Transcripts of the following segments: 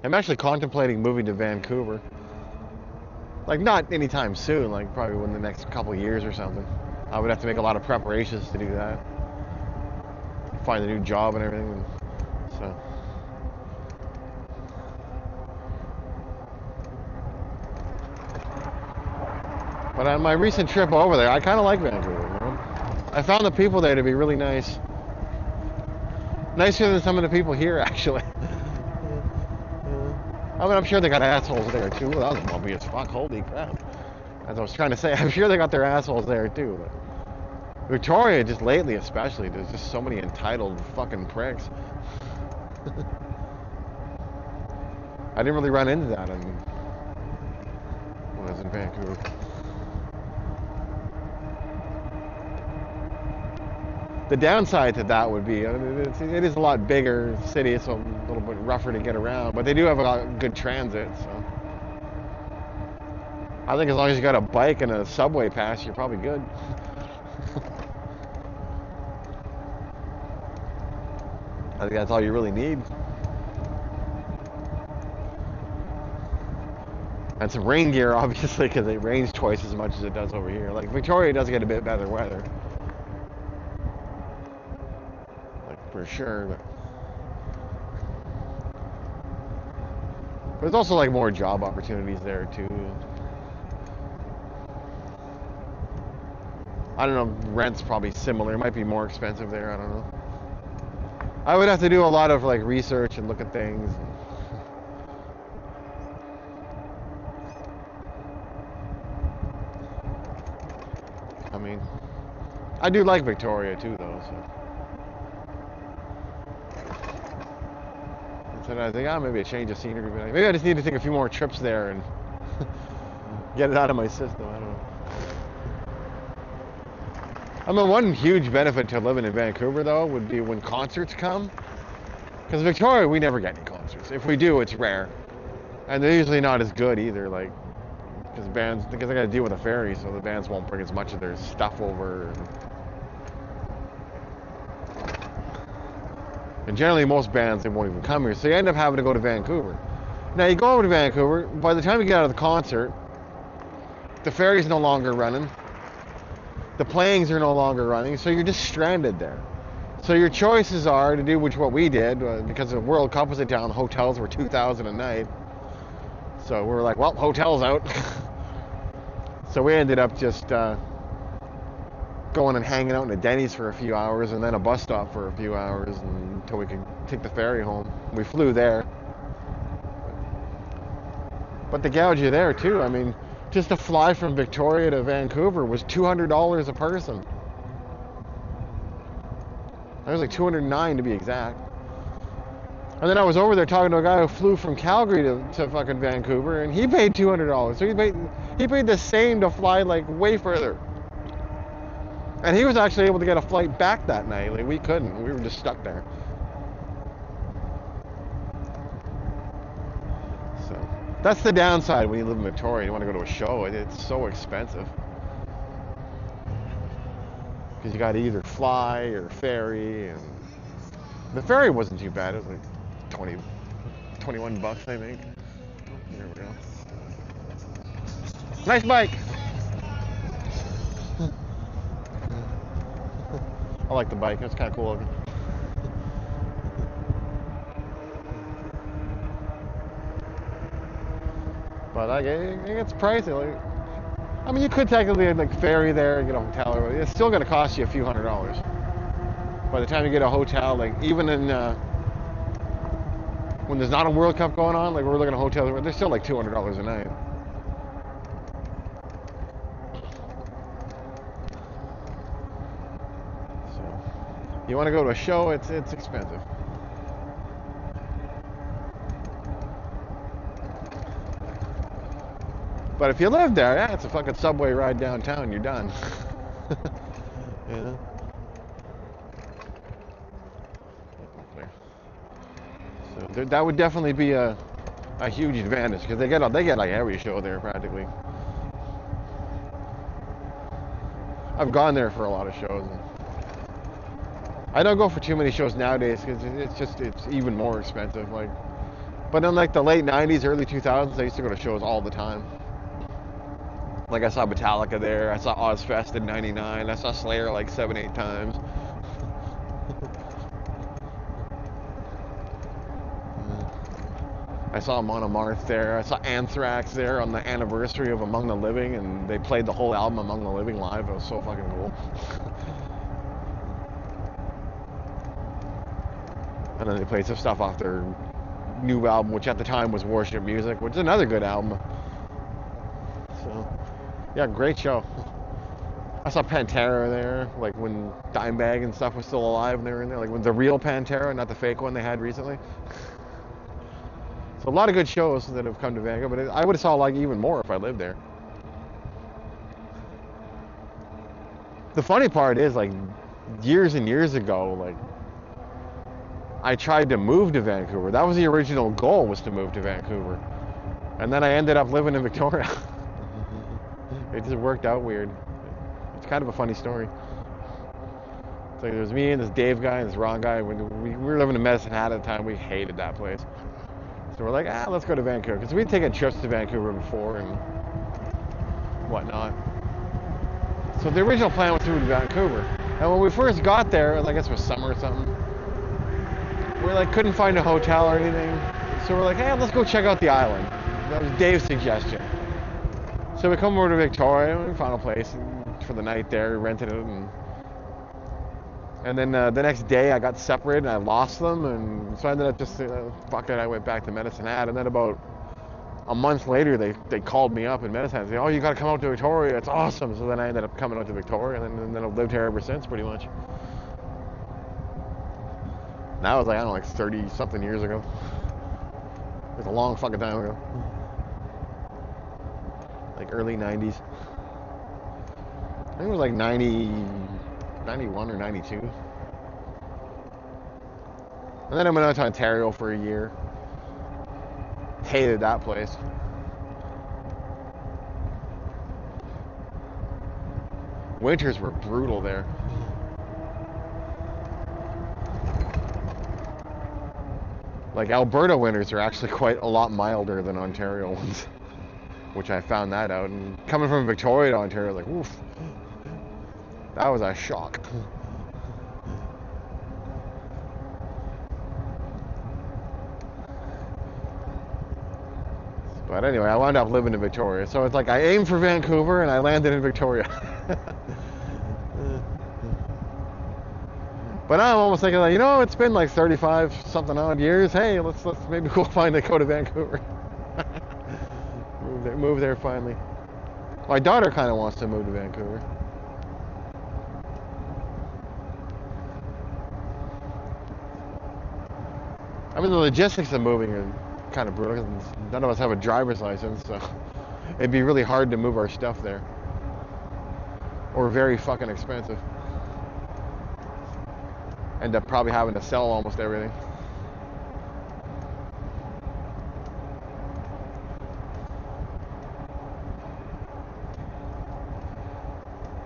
I'm actually contemplating moving to Vancouver. Like, not anytime soon, like probably within the next couple of years or something. I would have to make a lot of preparations to do that. Find a new job and everything. And so, but on my recent trip over there, I kind of like Vancouver. You know? I found the people there to be really nice, nicer than some of the people here, actually. I mean, I'm sure they got assholes there too. Well, that was bumpy as fuck. Holy crap! As I was trying to say, I'm sure they got their assholes there too. But Victoria, just lately especially, there's just so many entitled fucking pricks. I didn't really run into that when I was in Vancouver. The downside to that would be it is a lot bigger city. It's a little bit rougher to get around, but they do have a lot of good transit. So I think as long as you got a bike and a subway pass, you're probably good. I think that's all you really need. And some rain gear, obviously, because it rains twice as much as it does over here. Like Victoria does get a bit better weather, like for sure. But there's also like more job opportunities there too. I don't know. Rent's probably similar. It might be more expensive there. I don't know. I would have to do a lot of like research and look at things. I mean, I do like Victoria too, though. So I think, maybe a change of scenery. Maybe I just need to take a few more trips there and get it out of my system. I don't know. I mean, one huge benefit to living in Vancouver, though, would be when concerts come. Because Victoria, we never get any concerts. If we do, it's rare, and they're usually not as good either. Like, because they got to deal with a ferry, so the bands won't bring as much of their stuff over. And generally, most bands, they won't even come here, so you end up having to go to Vancouver. Now, you go over to Vancouver. By the time you get out of the concert, the ferry's no longer running. The playings are no longer running, so you're just stranded there. So your choices are to do what we did, because the World Cup was in town, hotels were $2,000 a night. So we were like, well, hotel's out. So we ended up just going and hanging out in a Denny's for a few hours, and then a bus stop for a few hours until we could take the ferry home. We flew there. But they gouge you there too. I mean, just to fly from Victoria to Vancouver was $200 a person. It was like $209 to be exact. And then I was over there talking to a guy who flew from Calgary to fucking Vancouver, and he paid $200. So he paid the same to fly like way further. And he was actually able to get a flight back that night. Like, we couldn't. We were just stuck there. So that's the downside when you live in Victoria. You want to go to a show. It's so expensive. Because you got to either fly or ferry. And the ferry wasn't too bad. It was like $21, I think. There we go. Nice bike. I like the bike. It's kind of cool looking. But it's pricey. Like, I mean, you could technically like ferry there and get a hotel, or it's still going to cost you a few $100s. By the time you get a hotel, like even in when there's not a World Cup going on, like we're looking at hotels, they're still like $200 a night. So you want to go to a show, it's expensive. But if you live there, yeah, it's a fucking subway ride downtown, you're done. Yeah. So that would definitely be a huge advantage, because they get like every show there practically. I've gone there for a lot of shows. I don't go for too many shows nowadays because it's even more expensive. Like, But in like the late 90s, early 2000s, I used to go to shows all the time. Like I saw Metallica there, I saw Ozfest in '99, I saw Slayer like 7, 8 times. I saw Monomarth there, I saw Anthrax there on the anniversary of Among the Living, and they played the whole album Among the Living live. It was so fucking cool. And then they played some stuff off their new album, which at the time was Worship Music, which is another good album. So, yeah, great show. I saw Pantera there, like when Dimebag and stuff was still alive and they were in there, like when the real Pantera, not the fake one they had recently. So a lot of good shows that have come to Vancouver, but I would have saw like even more if I lived there. The funny part is, like, years and years ago, like, I tried to move to Vancouver. That was the original goal, was to move to Vancouver. And then I ended up living in Victoria. It just worked out weird. It's kind of a funny story. It's like there was me and this Dave guy and this Ron guy. When we were living in Medicine Hat at the time, we hated that place. So we're like, let's go to Vancouver. Because we'd taken trips to Vancouver before and whatnot. So the original plan was to move to Vancouver. And when we first got there, I guess it was summer or something, we like couldn't find a hotel or anything. So we're like, let's go check out the island. That was Dave's suggestion. So we come over to Victoria and we found a place for the night there, rented it, and then the next day I got separated and I lost them, and so I ended up just fuck it, I went back to Medicine Hat, and then about a month later they called me up in Medicine Hat and said, oh, you got to come out to Victoria, it's awesome. So then I ended up coming out to Victoria, and then I've lived here ever since, pretty much. And that was like, I don't know, like 30 something years ago. It was a long fucking time ago. Like early 90s. I think it was like 91 or 92. And then I went out to Ontario for a year. Hated that place. Winters were brutal there. Like Alberta winters are actually quite a lot milder than Ontario ones, which I found that out. And coming from Victoria to Ontario, like, oof, that was a shock. But anyway, I wound up living in Victoria. So it's like I aimed for Vancouver and I landed in Victoria. But I'm almost thinking, like, it's been like 35 something odd years. Hey, let's maybe we'll finally go to Vancouver. Move there finally. My daughter kind of wants to move to Vancouver. I mean, the logistics of moving are kind of brutal because none of us have a driver's license, so it'd be really hard to move our stuff there. Or very fucking expensive. End up probably having to sell almost everything.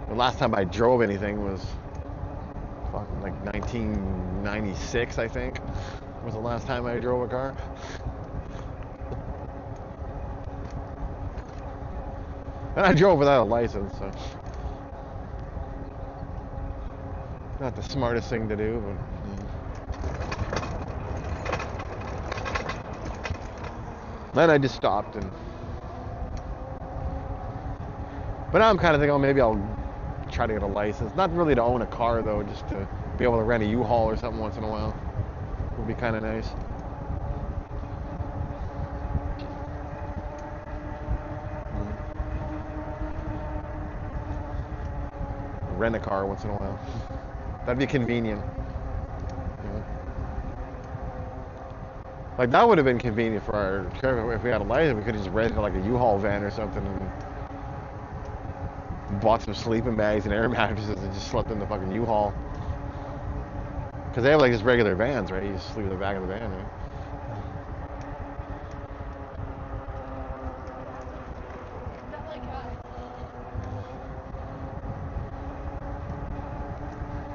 The last time I drove anything was fucking like 1996, I think, was the last time I drove a car. And I drove without a license, so not the smartest thing to do, but then I just stopped. But now I'm kind of thinking, maybe I'll try to get a license. Not really to own a car though, just to be able to rent a U-Haul or something once in a while. Would be kind of nice. Rent a car once in a while. That'd be convenient. Like that would have been convenient for our trip if we had a license. We could have just rented like a U-Haul van or something and bought some sleeping bags and air mattresses and just slept in the fucking U-Haul. Because they have like just regular vans, right? You just sleep in the back of the van, right?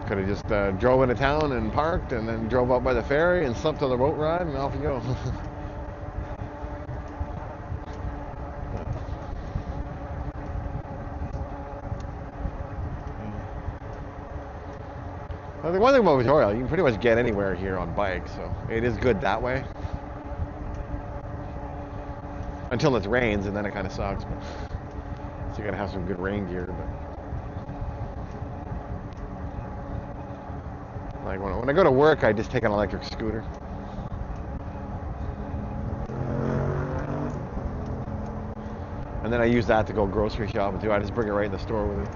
Could have just drove into town and parked and then drove up by the ferry and slept on the boat ride and off you go. Well, the one thing about Victoria, you can pretty much get anywhere here on bikes, so it is good that way. Until it rains, and then it kind of sucks. But, so you gotta have some good rain gear. But like when I go to work, I just take an electric scooter. And then I use that to go grocery shopping too. I just bring it right in the store with me.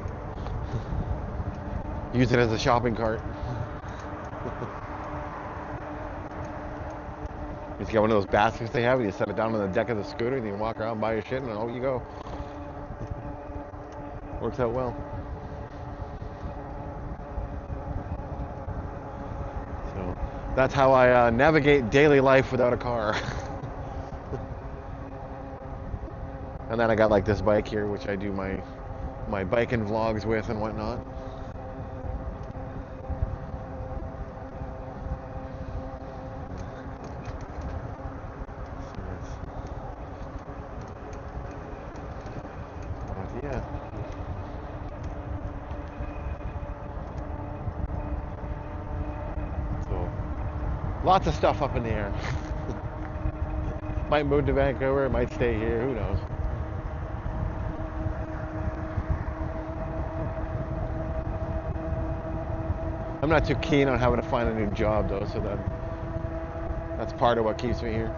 Use it as a shopping cart. You just get one of those baskets they have, and you set it down on the deck of the scooter, and you can walk around, buy your shit, and out you go. Works out well. So that's how I navigate daily life without a car. And then I got like this bike here, which I do my biking vlogs with and whatnot. Yeah. So, lots of stuff up in the air. Might move to Vancouver, might stay here, who knows. I'm not too keen on having to find a new job though, so that's part of what keeps me here.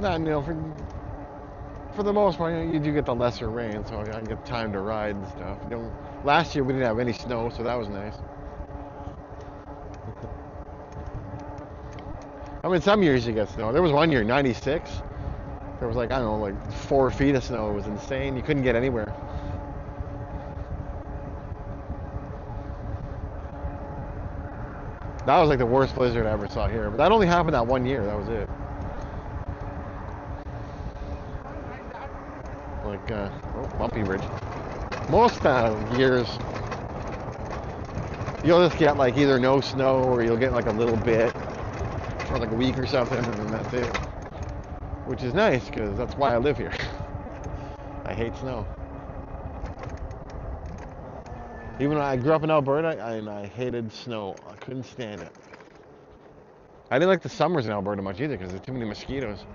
Not, you know, for the most part, you do get the lesser rain, so I get time to ride and stuff. You know, last year we didn't have any snow, so that was nice. I mean, some years you get snow. There was one year, '96. There was like, I don't know, like 4 feet of snow. It was insane. You couldn't get anywhere. That was like the worst blizzard I ever saw here. But that only happened that one year. That was it. Like, bumpy bridge. Most years, you'll just get like either no snow or you'll get like a little bit for like a week or something, and then that's it. Which is nice, because that's why I live here. I hate snow. Even when I grew up in Alberta, I hated snow. I couldn't stand it. I didn't like the summers in Alberta much either, because there's too many mosquitoes.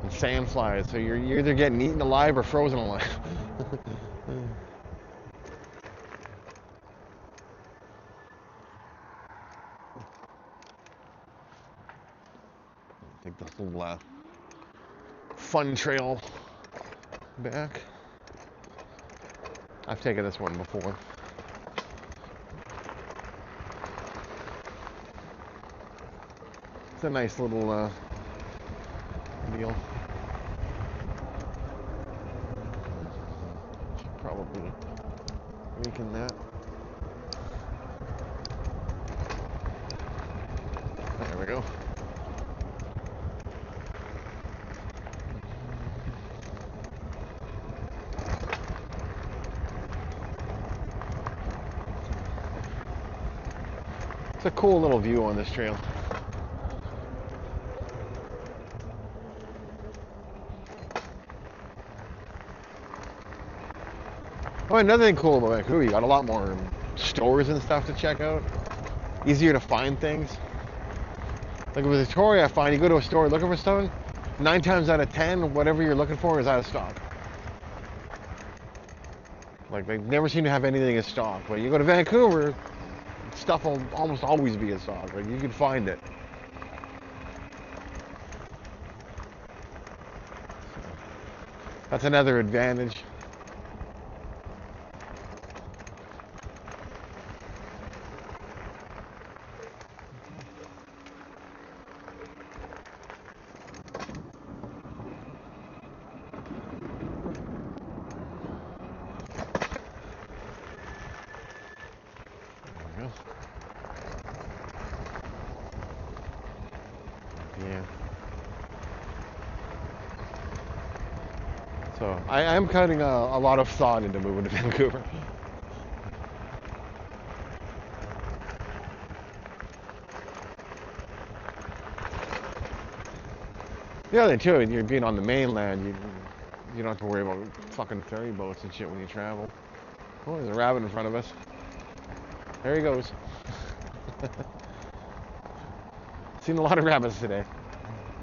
And sand flies, so you're either getting eaten alive or frozen alive. Take this little fun trail back. I've taken this one before. It's a nice little deal. Should probably weaken that. There we go. It's a cool little view on this trail. Oh, another thing cool about Vancouver, you got a lot more stores and stuff to check out. Easier to find things. Like with Victoria, I find you go to a store looking for something, 9 times out of 10, whatever you're looking for is out of stock. Like they never seem to have anything in stock. But you go to Vancouver, stuff will almost always be in stock. Like you can find it. That's another advantage. So I am putting a lot of thought into moving to Vancouver. The other thing too, you're being on the mainland, you don't have to worry about fucking ferry boats and shit when you travel. Oh, there's a rabbit in front of us. There he goes. Seen a lot of rabbits today.